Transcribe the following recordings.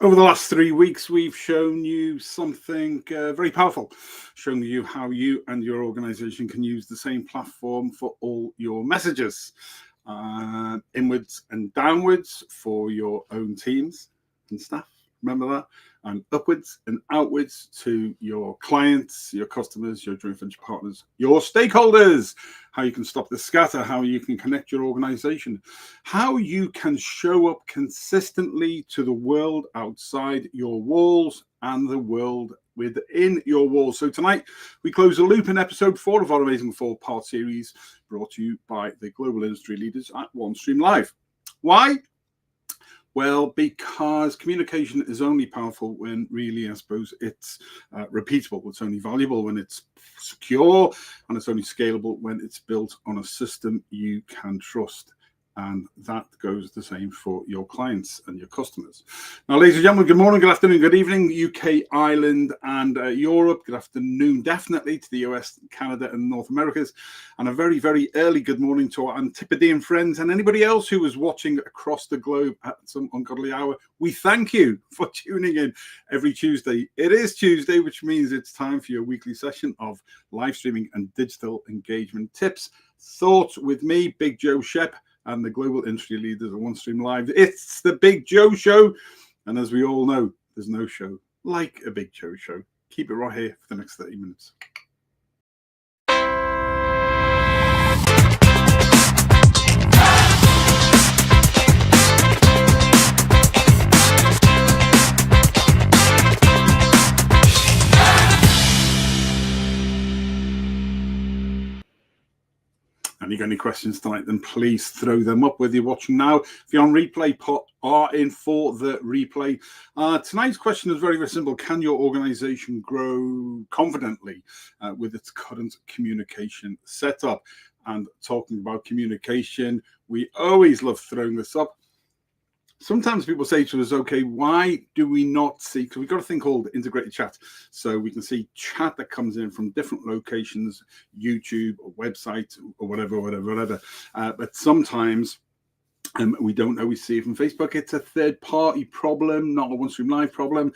Over the last 3 weeks, we've shown you something very powerful, showing you how you and your organization can use the same platform for all your messages, inwards and downwards for your own teams and staff. Remember that? And upwards and outwards to your clients, your customers, your joint venture partners, your stakeholders, how you can stop the scatter, how you can connect your organization, how you can show up consistently to the world outside your walls and the world within your walls. So tonight we close the loop in episode 4 of our amazing 4-part series brought to you by the global industry leaders at OneStream Live. Why? Well, because communication is only powerful when really, I suppose, it's repeatable. It's only valuable when it's secure, and it's only scalable when it's built on a system you can trust. And that goes the same for your clients and your customers. Now, ladies and gentlemen, good morning, good afternoon, good evening, UK, Ireland, and Europe. Good afternoon, definitely, to the US, Canada, and North Americas. And a very, very early good morning to our Antipodean friends and anybody else who is watching across the globe at some ungodly hour. We thank you for tuning in every Tuesday. It is Tuesday, which means it's time for your weekly session of live streaming and digital engagement tips. Thoughts with me, Big Joe Shep, and the global industry leaders of OneStream Live. It's the Big Joe Show. And as we all know, there's no show like a Big Joe Show. Keep it right here for the next 30 minutes. And you got any questions tonight, then please throw them up, whether you're watching now. If you're on replay, are in for the replay. Tonight's question is very, very simple. Can your organization grow confidently with its current communication setup? And talking about communication, we always love throwing this up. Sometimes people say to us, okay, why do we not see, because we've got a thing called integrated chat. So we can see chat that comes in from different locations, YouTube or website or whatever. But sometimes we don't always see it from Facebook. It's a third-party problem, not a OneStream Live problem.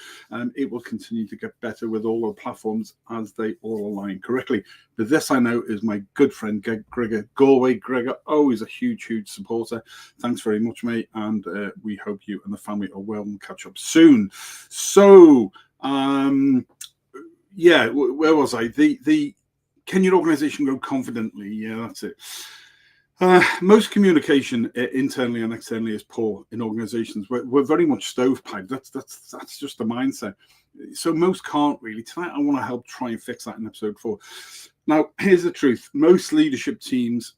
It will continue to get better with all the platforms as they all align correctly. But this, I know, is my good friend, Gregor Galway. Gregor, always a huge, huge supporter. Thanks very much, mate. And we hope you and the family are well and catch up soon. So, yeah, where was I? Can your organization grow confidently? Yeah, that's it. Most communication internally and externally is poor in organizations. We're very much stovepipe. That's just the mindset. So most can't really. Tonight, I want to help try and fix that in episode 4. Now, here's the truth. Most leadership teams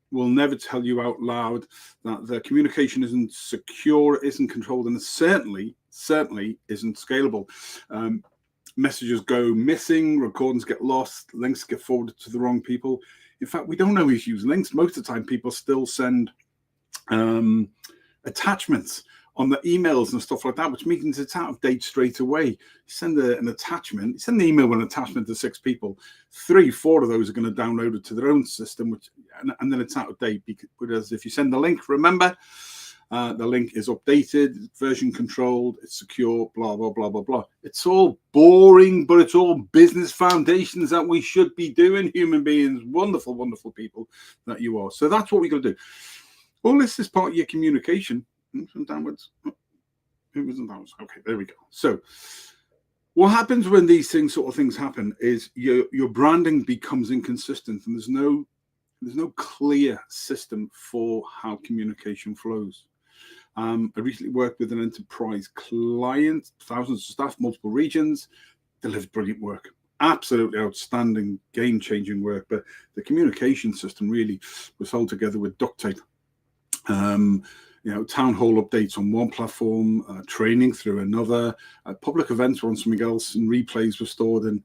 will never tell you out loud that their communication isn't secure, isn't controlled, and certainly isn't scalable. Messages go missing, recordings get lost, links get forwarded to the wrong people. In fact, we don't always use links. Most of the time, people still send attachments on the emails and stuff like that, which means it's out of date straight away. You send an attachment, you send an email with an attachment to 6 people. 3-4 of those are going to download it to their own system, and then it's out of date. Whereas if you send the link, remember, the link is updated, version controlled, it's secure, blah, blah, blah, blah, blah. It's all boring, but it's all business foundations that we should be doing, human beings, wonderful, wonderful people that you are. So that's what we got to do. All this is part of your communication. Downwards. It wasn't downwards. Okay, there we go. So what happens when these sort of things happen is your branding becomes inconsistent, and there's no clear system for how communication flows. I recently worked with an enterprise client, thousands of staff, multiple regions, delivered brilliant work, absolutely outstanding, game-changing work. But the communication system really was held together with duct tape. Town hall updates on one platform, training through another, public events were on something else, and replays were stored in,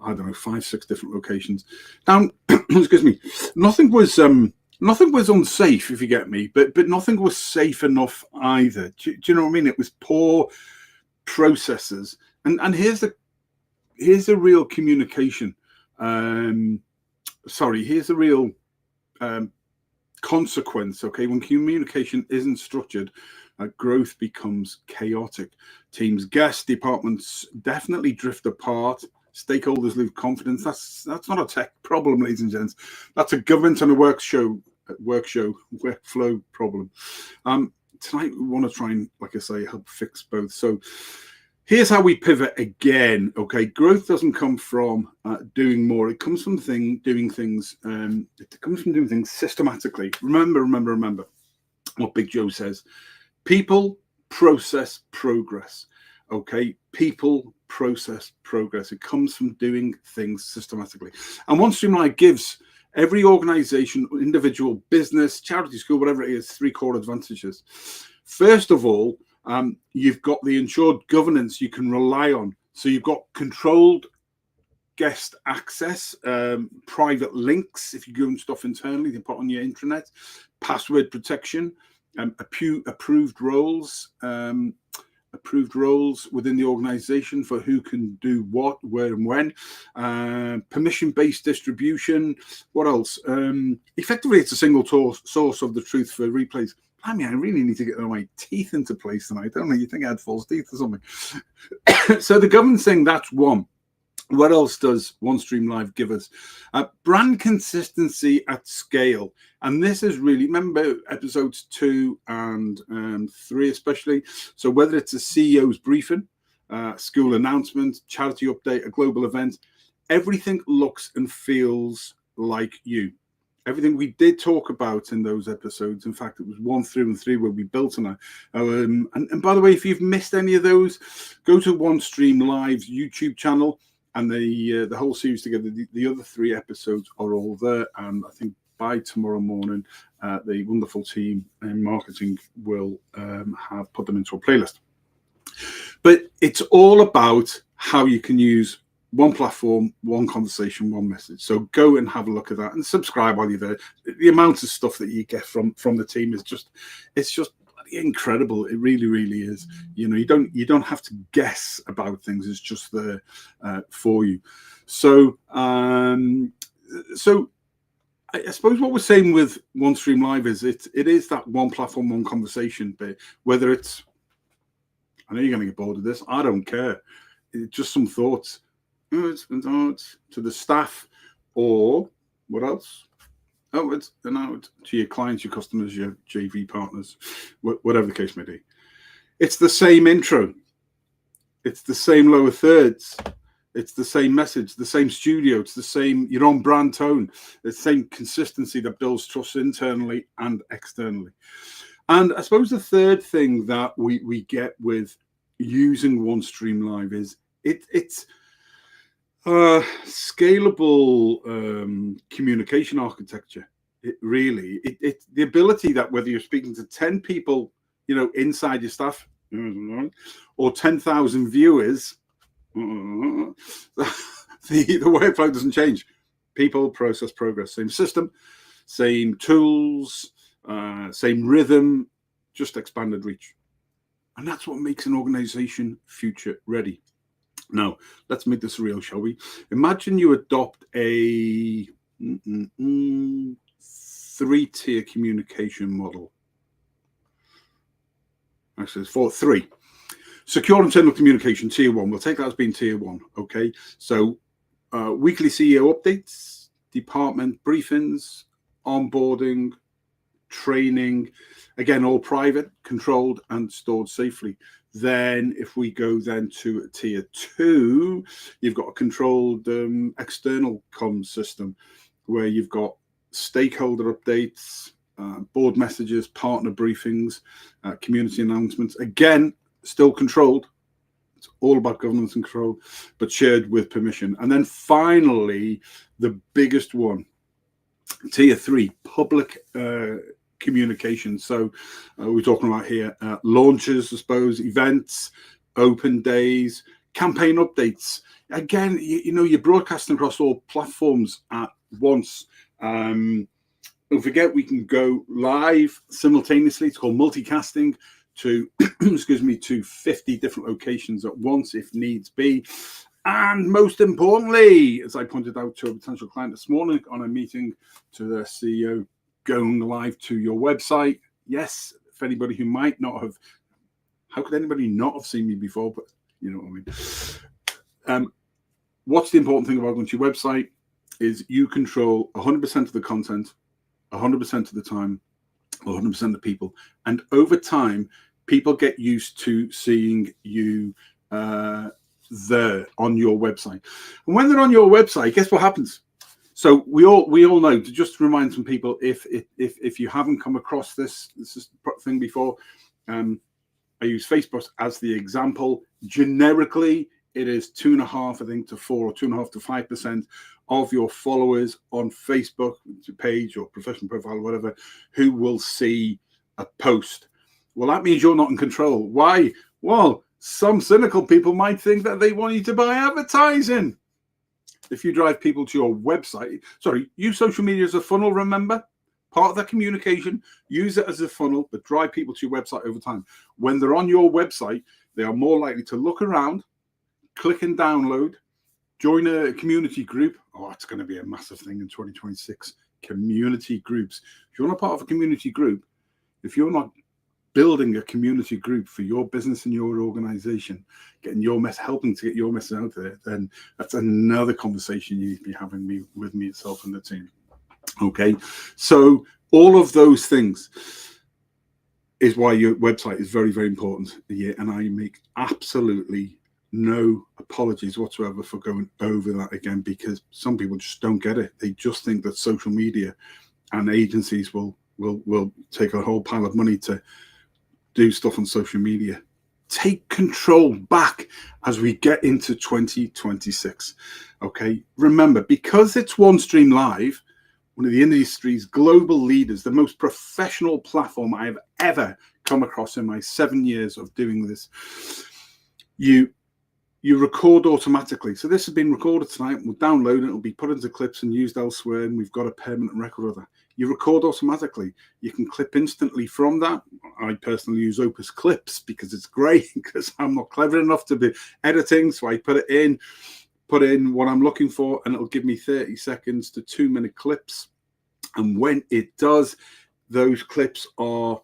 5-6 different locations. Now, excuse me, nothing was unsafe, if you get me, but nothing was safe enough either. Do you know what I mean? It was poor processes, and here's the real communication. Here's the real consequence. Okay, when communication isn't structured, growth becomes chaotic. Teams guess, departments definitely drift apart, stakeholders lose confidence. That's not a tech problem, ladies and gents. That's a governance and a workflow problem. Tonight we want to try and, like I say, help fix both. So here's how we pivot again. Okay, growth doesn't come from doing more. It comes from doing things. It comes from doing things systematically. Remember what Big Joe says: people, process, progress. Okay, people, process, progress. It comes from doing things systematically. And OneStream Live gives every organization, individual, business, charity, school, whatever it is, 3 core advantages. First of all, you've got the ensured governance you can rely on. So you've got controlled guest access, private links if you go and stuff internally, they put on your intranet, password protection, approved roles within the organization for who can do what, where and when, permission-based distribution. What else? Effectively, it's a single source of the truth for replays. I mean, I really need to get my teeth into place tonight, don't I? You think I had false teeth or something? So the governance thing, that's one. What else does OneStream Live give us? Brand consistency at scale. And this is really, remember episodes 2 and 3 especially. So whether it's a CEO's briefing, school announcement, charity update, a global event, everything looks and feels like you. Everything we did talk about in those episodes, in fact, it was 1, 2, and 3 where we built on it. And by the way, if you've missed any of those, go to OneStream Live's YouTube channel, and the whole series together. The other 3 episodes are all there, and I think by tomorrow morning, the wonderful team in marketing will have put them into a playlist. But it's all about how you can use one platform, one conversation, one message. So go and have a look at that and subscribe while you're there. The amount of stuff that you get from the team is just incredible. It really is. You know, you don't have to guess about things. It's just there for you. So I suppose what we're saying with OneStream Live is it is that one platform, one conversation bit. Whether it's, I know you're going to get bored of this. I don't care. It's just some thoughts. To the staff, or what else? Oh, it's to your clients, your customers, your JV partners, whatever the case may be. It's the same intro. It's the same lower thirds. It's the same message, the same studio. It's the same, your own brand tone. It's the same consistency that builds trust internally and externally. And I suppose the third thing that we get with using OneStream Live is it's scalable communication architecture. It really, it's the ability that whether you're speaking to 10 people, you know, inside your staff, or 10,000 viewers, the workflow doesn't change. People, process, progress, same system, same tools, same rhythm, just expanded reach. And that's what makes an organization future ready. Now, let's make this real, shall we? Imagine you adopt a 3-tier communication model. Actually, it's 3. Secure internal communication, tier 1. We'll take that as being tier 1, okay? So weekly CEO updates, department briefings, onboarding, training, again, all private, controlled, and stored safely. Then if we go then to tier 2, you've got a controlled external comms system where you've got stakeholder updates, board messages, partner briefings, community announcements. Again, still controlled. It's all about governance and control, but shared with permission. And then finally, the biggest one, tier 3, public communication. So we're talking about here launches, I suppose, events, open days, campaign updates. Again, you know, you're broadcasting across all platforms at once. Don't forget, we can go live simultaneously. It's called multicasting to excuse me, to 50 different locations at once if needs be. And most importantly, as I pointed out to a potential client this morning on a meeting to their CEO, going live to your website. Yes, for anybody who might not have, how could anybody not have seen me before? But you know what I mean. What's the important thing about going to your website is you control 100% of the content, 100% of the time, 100% of the people. And over time, people get used to seeing you there on your website. And when they're on your website, guess what happens? So we all know, to just remind some people, if you haven't come across this thing before, I use Facebook as the example. Generically, it is 2.5, I think, to 4 or 2.5 to 5% of your followers on Facebook page or professional profile or whatever who will see a post. Well, that means you're not in control. Why? Well, some cynical people might think that they want you to buy advertising. If you drive people to your website, use social media as a funnel, remember? Part of that communication, use it as a funnel, but drive people to your website over time. When they're on your website, they are more likely to look around, click and download, join a community group. Oh, it's going to be a massive thing in 2026. Community groups. If you're not part of a community group, if you're not building a community group for your business and your organization, helping to get your message out there, then that's another conversation you need to be having with me itself and the team. Okay, so all of those things is why your website is very, very important. Yeah, and I make absolutely no apologies whatsoever for going over that again, because some people just don't get it. They just think that social media and agencies will take a whole pile of money to do stuff on social media. Take control back as we get into 2026. Okay, remember, because it's OneStream Live, one of the industry's global leaders, the most professional platform I have ever come across in my 7 years of doing this, you record automatically. So this has been recorded tonight. We'll download it. It'll be put into clips and used elsewhere, and we've got a permanent record of that. You record automatically. You can clip instantly from that. I personally use Opus Clips because it's great, because I'm not clever enough to be editing. So I put in what I'm looking for, and it'll give me 30 seconds to 2-minute clips. And when it does, those clips are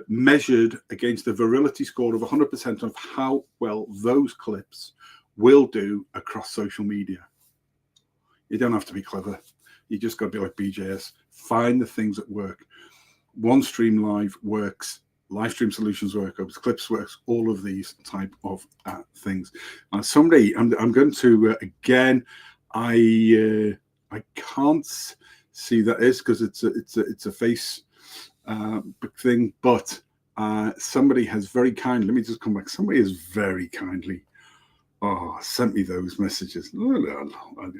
measured against a virility score of 100% of how well those clips will do across social media. You don't have to be clever. You just got to be like BJS. Find the things that work. OneStream Live works. Livestream solutions work. Opus Clips works. All of these type of things. Someday I'm going to again. I can't see that is because it's a face thing, but somebody has very kindly, let me just come back, somebody has very kindly sent me those messages.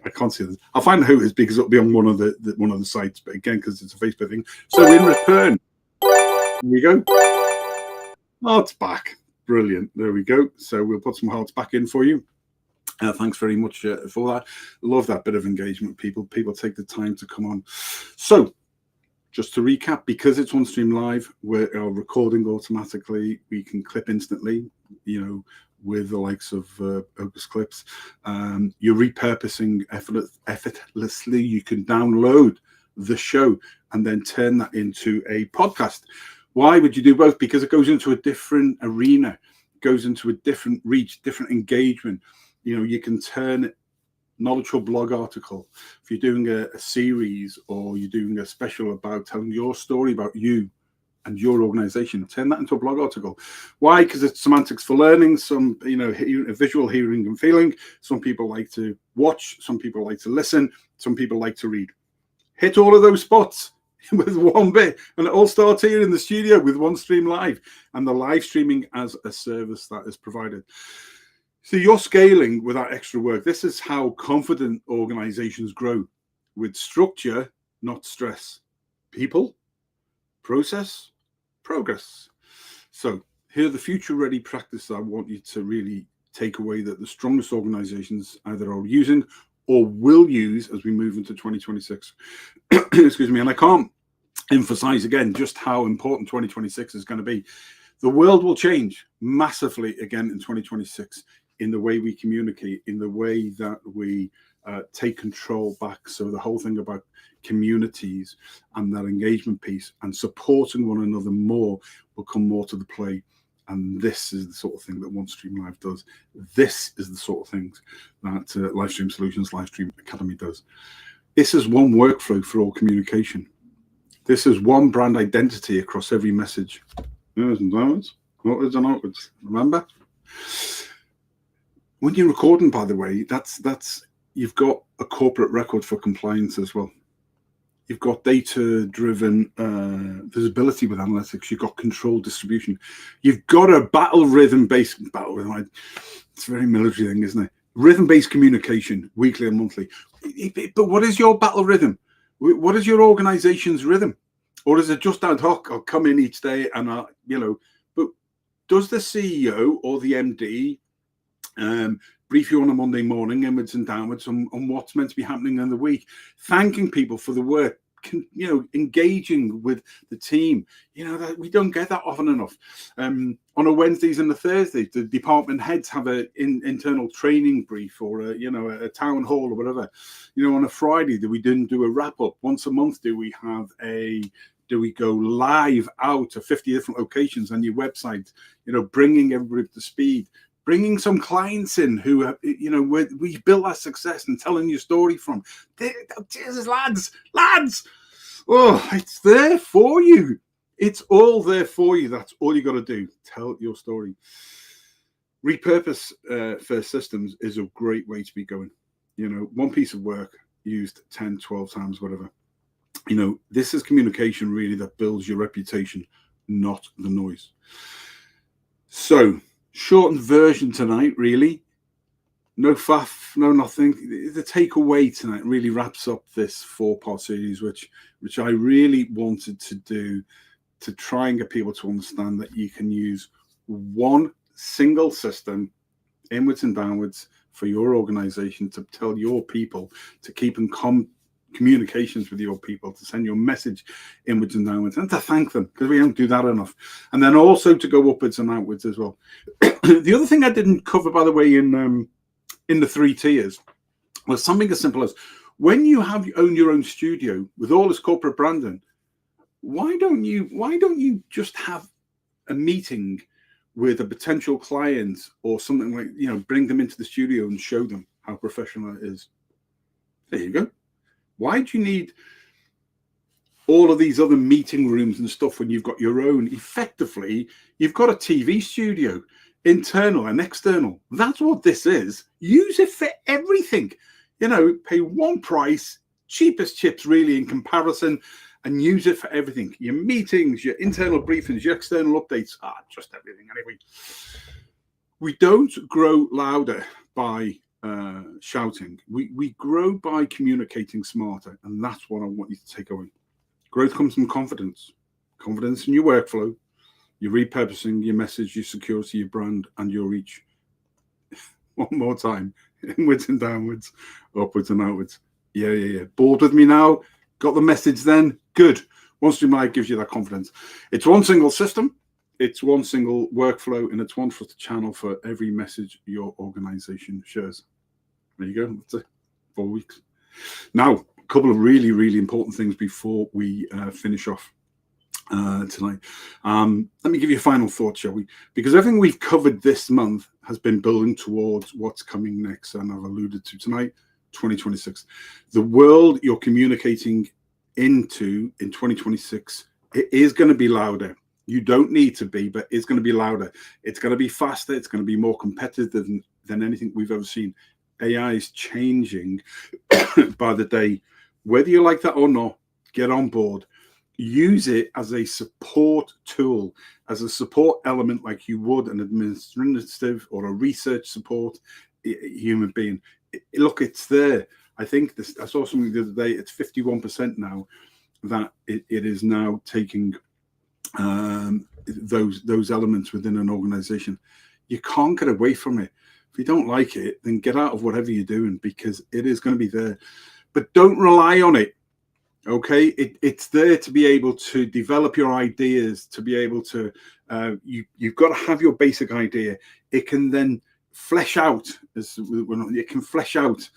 I can't see this. I'll find out who it is because it'll be on one of the sites, but again, because it's a Facebook thing. So in return, here we go. Oh, it's back. Brilliant. There we go. So we'll put some hearts back in for you. Thanks very much for that. Love that bit of engagement. People take the time to come on. So just to recap, because it's OneStream Live, we're recording automatically. We can clip instantly, with the likes of Opus Clips. You're repurposing effortlessly. You can download the show and then turn that into a podcast. Why would you do both? Because it goes into a different arena, goes into a different reach, different engagement. You can turn knowledgeable blog article. If you're doing a series or you're doing a special about telling your story about you and your organization, turn that into a blog article. Why? Because it's semantics for learning. Some, visual, hearing and feeling. Some people like to watch. Some people like to listen. Some people like to read. Hit all of those spots with one bit, and it all starts here in the studio with OneStream Live and the live streaming as a service that is provided. So you're scaling without extra work. This is how confident organizations grow, with structure, not stress. People, process, progress. So here are the future-ready practices I want you to really take away that the strongest organizations either are using or will use as we move into 2026. Excuse me. And I can't emphasize again just how important 2026 is going to be. The world will change massively again in 2026. In the way we communicate, in the way that we take control back. So the whole thing about communities and that engagement piece and supporting one another more will come more to the play. And this is the sort of thing that OneStream Live does. This is the sort of things that Livestream Solutions, Livestream Academy does. This is one workflow for all communication. This is one brand identity across every message. There's and downwards, outwards and outwards. Remember? When you're recording, by the way, that's you've got a corporate record for compliance as well. You've got data-driven visibility with analytics. You've got controlled distribution. You've got a rhythm-based. It's a very military thing, isn't it? Rhythm-based communication, weekly and monthly. But what is your battle rhythm? What is your organization's rhythm? Or is it just ad hoc? I'll come in each day and but does the CEO or the MD brief you on a Monday morning, inwards and downwards, on what's meant to be happening in the week, thanking people for the work, engaging with the team? That we don't get that often enough. On a Wednesdays and a Thursdays, the department heads have an internal training brief or a town hall or whatever. On a Friday, we didn't do a wrap up. Once a month, do we go live out to 50 different locations on your website, bringing everybody up to speed, bringing some clients in who, we built our success and telling your story from. Jesus, lads. Oh, it's there for you. It's all there for you. That's all you got to do. Tell your story. Repurpose first systems is a great way to be going. One piece of work used 10, 12 times, whatever. This is communication really that builds your reputation, not the noise. So, shortened version tonight, really. No faff, no nothing. The takeaway tonight really wraps up this 4-part series, which I really wanted to do to try and get people to understand that you can use one single system, inwards and downwards, for your organization to tell your people, to keep in communications with your people, to send your message inwards and downwards, and to thank them, because we don't do that enough. And then also to go upwards and outwards as well. The other thing I didn't cover, by the way, in the 3 tiers was something as simple as, when you own your own studio with all this corporate branding, why don't you just have a meeting with a potential client or something like, bring them into the studio and show them how professional it is? There you go. Why do you need all of these other meeting rooms and stuff when you've got your own? Effectively, you've got a TV studio, internal and external. That's what this is. Use it for everything. Pay one price, cheapest chips really in comparison, and use it for everything. Your meetings, your internal briefings, your external updates, just everything. Anyway, we don't grow louder by shouting. We grow by communicating smarter, and that's what I want you to take away. Growth comes from confidence in your workflow, your repurposing, your message, your security, your brand, and your reach. One more time, inwards and downwards, upwards and outwards. Yeah. Bored with me now? Got the message then? Good. OneStream Live gives you that confidence. It's one single system, it's one single workflow, and it's one trusted channel for every message your organization shares. There you go. That's it. 4 weeks. Now, a couple of really, really important things before we finish off tonight. Let me give you a final thought, shall we? Because everything we've covered this month has been building towards what's coming next, and I've alluded to tonight, 2026. The world you're communicating into in 2026, it is going to be louder. You don't need to be, but it's going to be louder. It's going to be faster. It's going to be more competitive than anything we've ever seen. AI is changing by the day. Whether you like that or not, get on board. Use it as a support tool, as a support element like you would an administrative or a research support human being. Look, it's there. I think I saw something the other day. It's 51% now that it is now taking those elements within an organization. You can't get away from it. If you don't like it, then get out of whatever you're doing, because it is going to be there. But don't rely on it. Okay, it's there to be able to develop your ideas, to be able to, you've got to have your basic idea. It can then flesh out, it can flesh out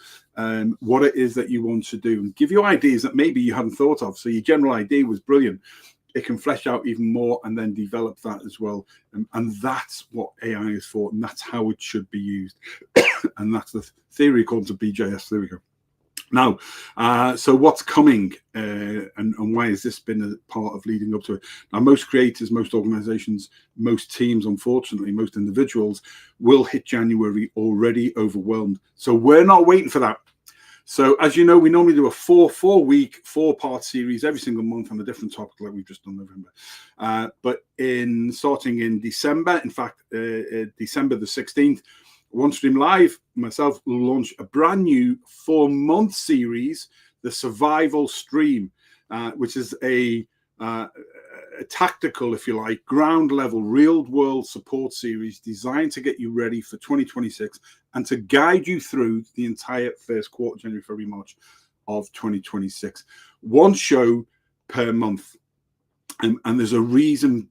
what it is that you want to do and give you ideas that maybe you hadn't thought of. So your general idea was brilliant. It can flesh out even more and then develop that as well. And that's what AI is for, and that's how it should be used. And that's the theory according to BJS. There we go. Now, so what's coming and why has this been a part of leading up to it? Now, most creators, most organizations, most teams, unfortunately, most individuals will hit January already overwhelmed. So we're not waiting for that. So as you know, we normally do a four-week, four-part series every single month on a different topic like we've just done November. But starting in December, in fact, December the 16th, OneStream Live, myself, will launch a brand new 4-month series, the Survival Stream, which is a tactical, if you like, ground level, real world support series designed to get you ready for 2026 and to guide you through the entire first quarter, January, February, March of 2026. One show per month. And there's a reason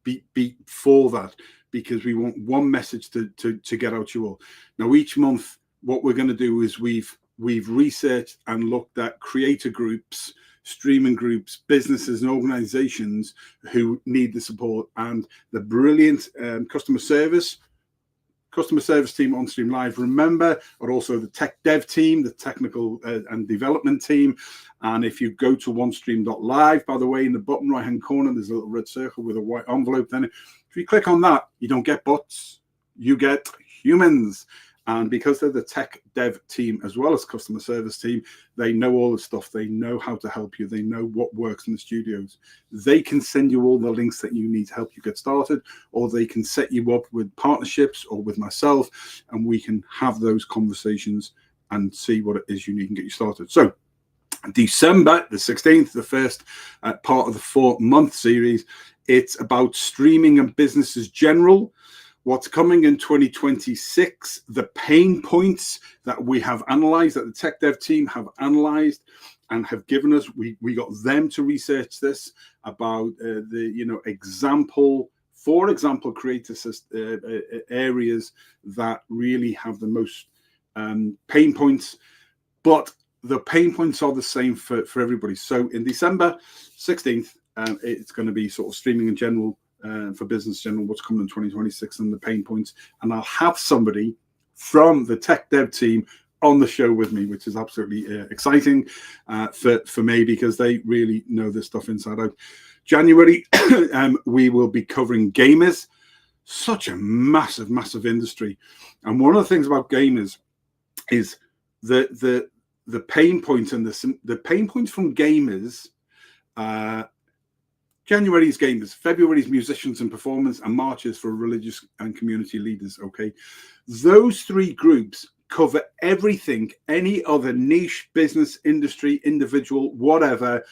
for that, because we want one message to get out to you all. Now, each month, what we're going to do is we've researched and looked at creator groups, streaming groups, businesses and organizations who need the support, and the brilliant customer service team on OneStream Live, remember, are also the tech dev team, the technical and development team. And if you go to OneStream.live, by the way, in the bottom right hand corner, there's a little red circle with a white envelope. Then if you click on that, you don't get bots, you get humans. And because they're the tech dev team as well as customer service team, they know all the stuff. They know how to help you. They know what works in the studios. They can send you all the links that you need to help you get started, or they can set you up with partnerships or with myself, and we can have those conversations and see what it is you need and get you started. So December the 16th, the first part of the 4-month series, it's about streaming and businesses general. What's coming in 2026, the pain points that we have analyzed, that the tech dev team have analyzed and have given us. We got them to research this about for example, creator areas that really have the most pain points, but the pain points are the same for everybody. So in December 16th, it's going to be sort of streaming in general, for business general, what's coming in 2026 and the pain points. And I'll have somebody from the tech dev team on the show with me, which is absolutely exciting for me, because they really know this stuff inside out. January, we will be covering gamers, such a massive industry. And one of the things about gamers is the pain points and the pain points from gamers. January's gamers, February's musicians and performers, and March is for religious and community leaders. Okay, those 3 groups cover everything any other niche, business, industry, individual, whatever,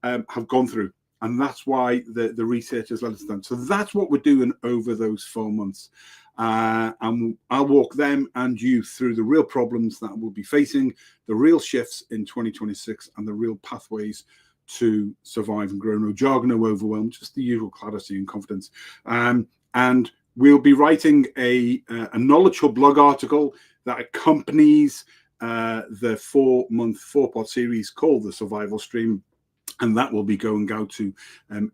have gone through. And that's why the researchers let us down. So that's what we're doing over those 4 months. And I'll walk them and you through the real problems that we'll be facing, the real shifts in 2026, and the real pathways to survive and grow. No jargon, no overwhelm, just the usual clarity and confidence. And we'll be writing a knowledge hub blog article that accompanies the 4-month 4-part series called the Survival Stream, and that will be going out to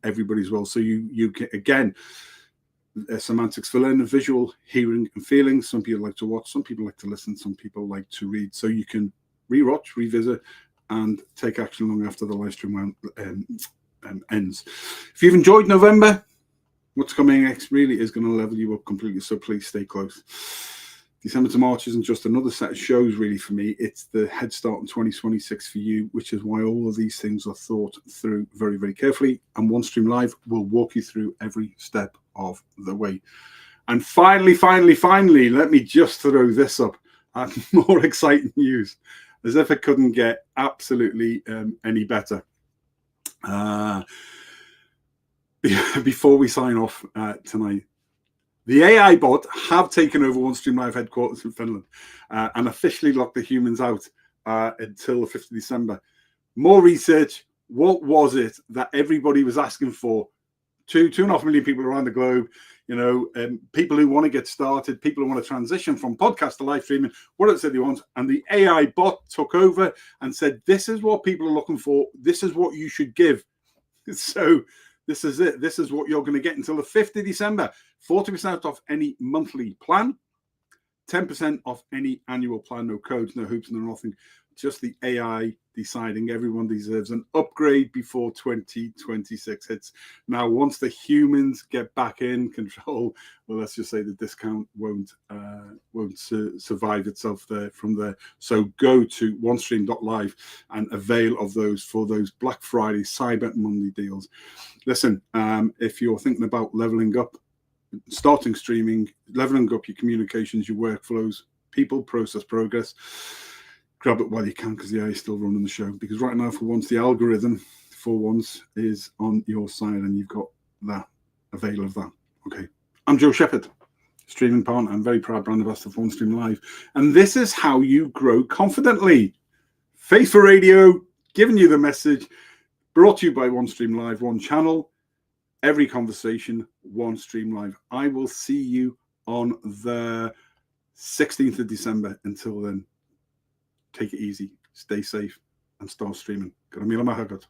everybody as well. So you can, again, semantics for learning, visual, hearing and feeling. Some people like to watch, some people like to listen, some people like to read. So you can rewatch, revisit, and take action long after the live stream ends. If you've enjoyed November, what's coming next really is going to level you up completely, so please stay close. December to March isn't just another set of shows really for me, it's the head start in 2026 for you, which is why all of these things are thought through very, very carefully, and OneStream Live will walk you through every step of the way. And finally, let me just throw this up at more exciting news, as if it couldn't get absolutely any better. Before we sign off tonight, the AI bot have taken over OneStream Live headquarters in Finland and officially locked the humans out until the 5th of December. More research. What was it that everybody was asking for? 2.5 million people around the globe. people who want to get started, people who want to transition from podcast to live streaming, what it said they want, and the AI bot took over and said, this is what people are looking for, this is what you should give. So this is it. This is what you're going to get until the 5th of December. 40% off any monthly plan, 10% off any annual plan. No codes, no hoops, no nothing. Just the AI deciding everyone deserves an upgrade before 2026 hits. Now, once the humans get back in control, well, let's just say the discount won't survive itself there from there. So go to OneStream.live and avail of those for those Black Friday, Cyber Monday deals. Listen, if you're thinking about leveling up, starting streaming, leveling up your communications, your workflows, people, process, progress, grab it while you can, because the AI is still running the show. Because right now, for once, the algorithm for once is on your side, and you've got that, avail of that. Okay, I'm Joe Shepherd, streaming partner. I'm very proud brand ambassador for OneStream Live, and this is how you grow confidently. Face for radio, giving you the message, brought to you by OneStream Live, one channel, every conversation, OneStream Live. I will see you on the 16th of December. Until then, take it easy, stay safe, and start streaming. Got a meal on my haggard.